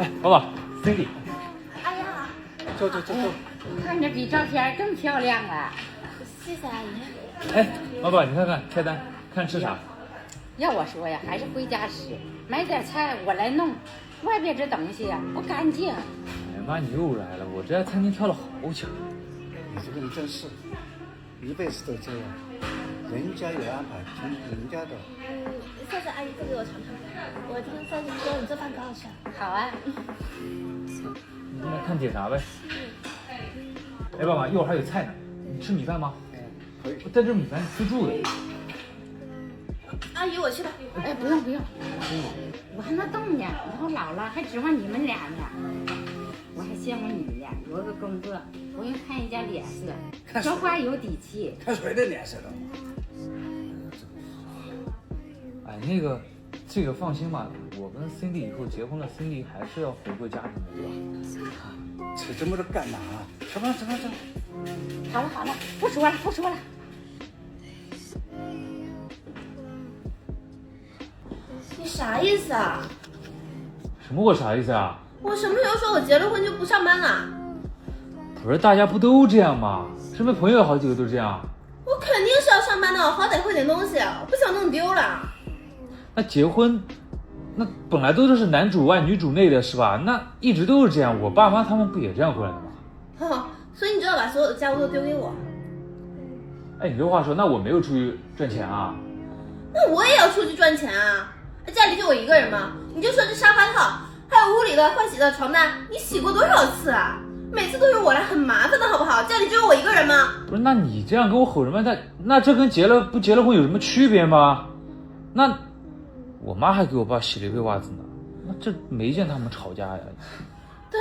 哎，老板 ，Cindy。哎呀，走，看着比照片更漂亮了。谢谢阿姨。哎，老板，你看看菜单，看吃啥？要我说呀，还是回家吃，买点菜我来弄。外边这东西呀不干净。哎呀妈，你又来了！我这家餐厅挑了好久。你这个人真是，一辈子都这样，人家有安排，听人家的。下次阿姨做给我尝尝。我听三叔说你做饭可好吃。好啊。你来看点啥呗？哎，爸爸，一会儿还有菜呢，你吃米饭吗？可以。我带这米饭自助的。阿姨，我去吧。哎，不用，我还能动呢，以后老了还指望你们俩呢。我还羡慕你们俩有个工作，不用看人家脸色，说话有底气。看谁的脸色了？哎，这个放心吧，我跟 Cindy 以后结婚了，Cindy 还是要回归家庭的，对吧？扯这么多干嘛？走吧。好了，不说了。你啥意思啊？什么我啥意思啊？我什么时候说我结了婚就不上班了？不是大家不都这样吗？身边朋友好几个都这样。我肯定是要上班的，我好歹会点东西，我不想弄丢了。那结婚，那本来都是男主外女主内的是吧？那一直都是这样，我爸妈他们不也这样过来的吗？哦，所以你就要把所有的家务都丢给我？哎，你这话说，那我没有出去赚钱啊？那我也要出去赚钱啊！家里就我一个人吗？你就说这沙发套，还有屋里的换洗的床单，你洗过多少次啊？每次都是我来，很麻烦的好不好？家里只有我一个人吗？不是，那你这样跟我吼什么？那这跟结了婚有什么区别吗？那我妈还给我爸洗了一个袜子呢，那这没见他们吵架呀。对，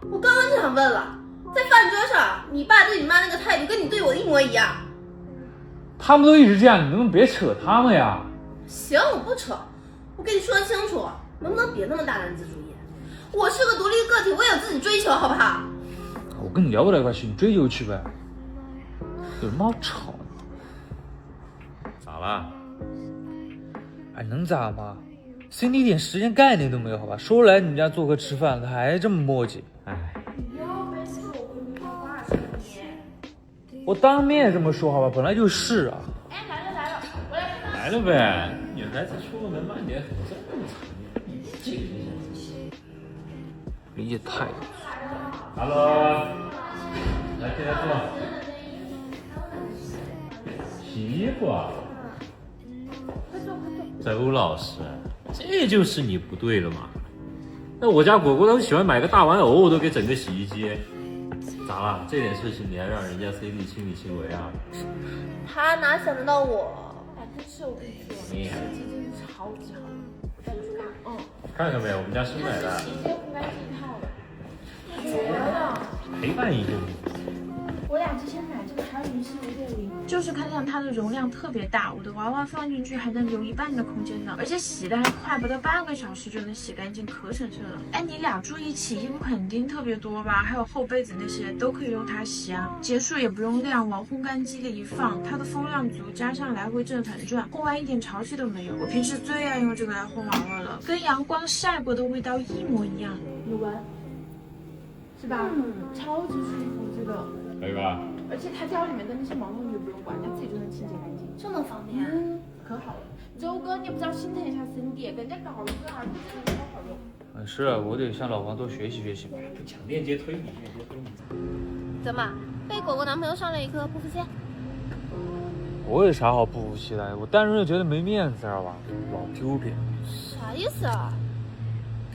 我刚刚就想问了，在饭桌上，你爸对你妈那个态度跟你对我一模一样。他们都一直这样，你能不能别扯他们呀？行，我不扯，我跟你说清楚，能不能别那么大男子主义？我是个独立个体，我有自己追求，好不好？我跟你聊不来一块去，你追求去呗。有什么好吵的？咋了？哎，能咋吗？Cindy一点时间概念都没有，好吧？说来你们家做客吃饭，他还这么磨叽。哎，我当面这么说，好吧？本来就是啊。哎，来了，我来看看。来了呗，女孩子出门慢点，这么长，这个理解太多。Hello， 来进来坐。洗衣服啊？周老师，这就是你不对了嘛。那我家果果他喜欢买个大玩偶，我都给整个洗衣机。咋了？这点事情你还让人家 CD 亲力亲为啊？他哪想得到我？哎，真是我跟你说，你这洗衣机真是超级好，我带你去看。看看呗，我们家新买的。洗衣机烘干机套的，绝了！陪伴一个你。我俩之前买这个茶云系5.0，就是看上它的容量特别大，我的娃娃放进去还能留一半的空间呢，而且洗的还快，不到半个小时就能洗干净，可省事了。哎，你俩住一起，衣服肯定特别多吧？还有厚被子那些都可以用它洗啊，结束也不用晾，往烘干机里一放，它的风量足，加上来回正反转，烘完一点潮气都没有。我平时最爱用这个来烘娃娃了，跟阳光晒过的味道一模一样。有闻是吧？超级舒服这个。可以吧？而且它家里面的那些毛绒你就不用管，它自己就能清洁干净，这么方便？可好了。周哥，你不知道心疼一下Cindy，跟人家搞一个儿子真的超好用。是啊，我得向老王多学习学习嘛。抢链接推你，怎么被果果男朋友上了一课不服气？我有啥好不服气的？我单纯就觉得没面子，知道吧？老丢脸。啥意思啊？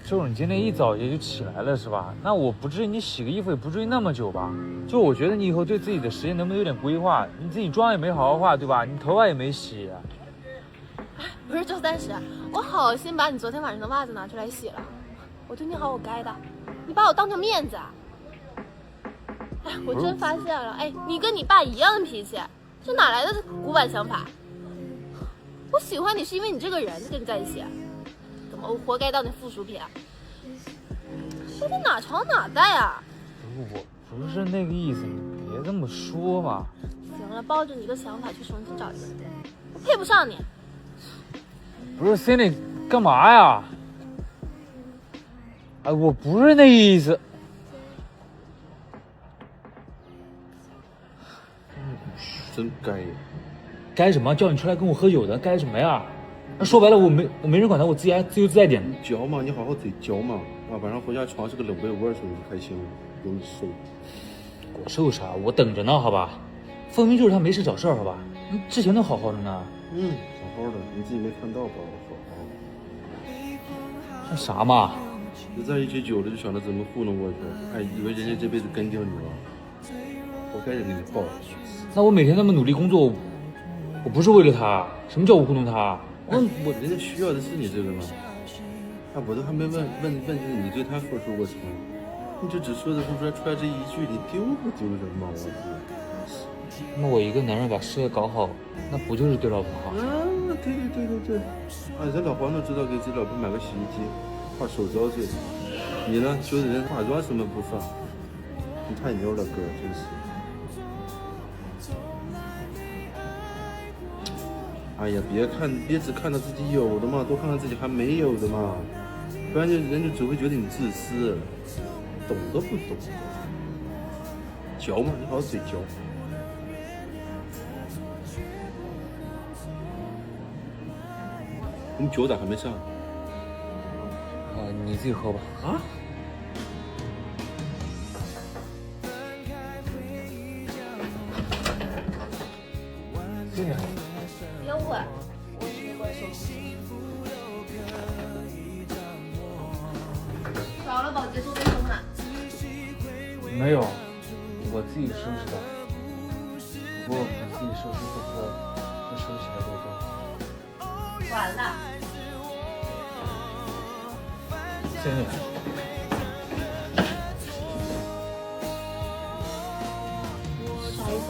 就是你今天一早也就起来了是吧？那我不至于你洗个衣服也不至于那么久吧？就我觉得你以后对自己的时间能不能有点规划？你自己妆也没好好化对吧？你头发也没洗。不是周三十，我好心把你昨天晚上的袜子拿出来洗了，我对你好我该的，你把我当成面子啊？哎，我真发现了，哎，你跟你爸一样的脾气，这哪来的古板想法？我喜欢你是因为你这个人才跟你在一起，怎么我活该当你附属品啊？说的哪长哪带啊？我不是那个意思，你别这么说嘛。行了，抱着你的想法去重新找一个人，我配不上你。不是 Cindy，干嘛呀？哎，我不是那意思。真该。该什么？叫你出来跟我喝酒的，该什么呀？那说白了，我没人管他，我自己还自由自在点。你教嘛，你好好得教嘛。啊，晚上回家床是个冷被窝的时候，你开心了，有你受。我受啥？我等着呢，好吧？分明就是他没事找事儿，好吧？之前都好好的呢。好好的，你自己没看到吧？好好。那啥嘛？就在一起久了，就想着怎么糊弄过去，哎，以为人家这辈子跟掉你了，活该人给你报。那我每天那么努力工作，我不是为了他。什么叫我糊弄他？人家需要的是你这个吗？啊，我都还没问你对他付出过什么，你就只说得出来这一句，你丢不丢人吗？我去。那我一个男人把事业搞好，那不就是对老婆好？对。啊，人老黄都知道给自己老婆买个洗衣机，怕手遭罪。你呢，觉得人化妆什么不放？你太牛了，哥，真是。哎呀，别只看到自己有的嘛，多看看自己还没有的嘛，不然人就只会觉得你自私，懂都不懂。嚼嘛，你好好嘴嚼。你酒咋还没上？你自己喝吧。啊？对呀。别误会，我只是过来收拾。少了，保洁做卫生呢。没有，我自己收拾的。不过你自己收拾不多，这收拾起来多重。完了。现在。啥意思？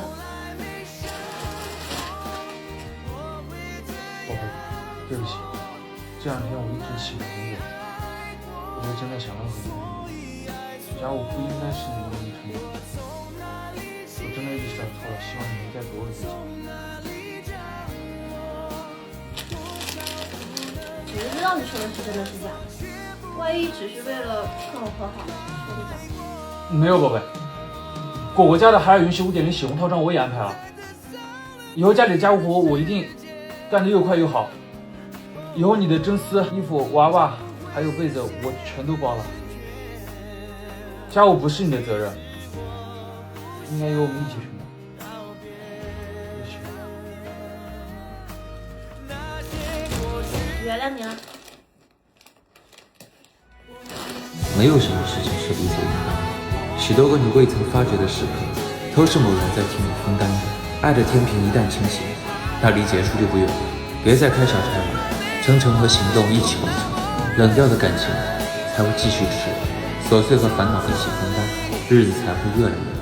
宝贝，对不起，这两天我一直起不来，我是真的想了很多。假如我不应该是你的女朋友，我真的意识到错了，希望你能再给我一次机会。谁知道你说的是真的是假的？万一只是为了跟我和好，说的假。没有，宝贝，果果家的海尔云15.0洗红套装我也安排了，以后家里的家务活我一定干得又快又好。以后你的真丝、衣服、娃娃还有被子我全都包了。家务不是你的责任，应该由我们一起承担。原谅你了。没有什么事情是理所应当的，许多个你未曾发觉的时刻，都是某人在替你分担的。爱的天平一旦倾斜，那离结束就不远了。别再开小差了，真诚和行动一起完成，冷掉的感情才会继续炽热，琐碎和烦恼一起分担，日子才会越来越好。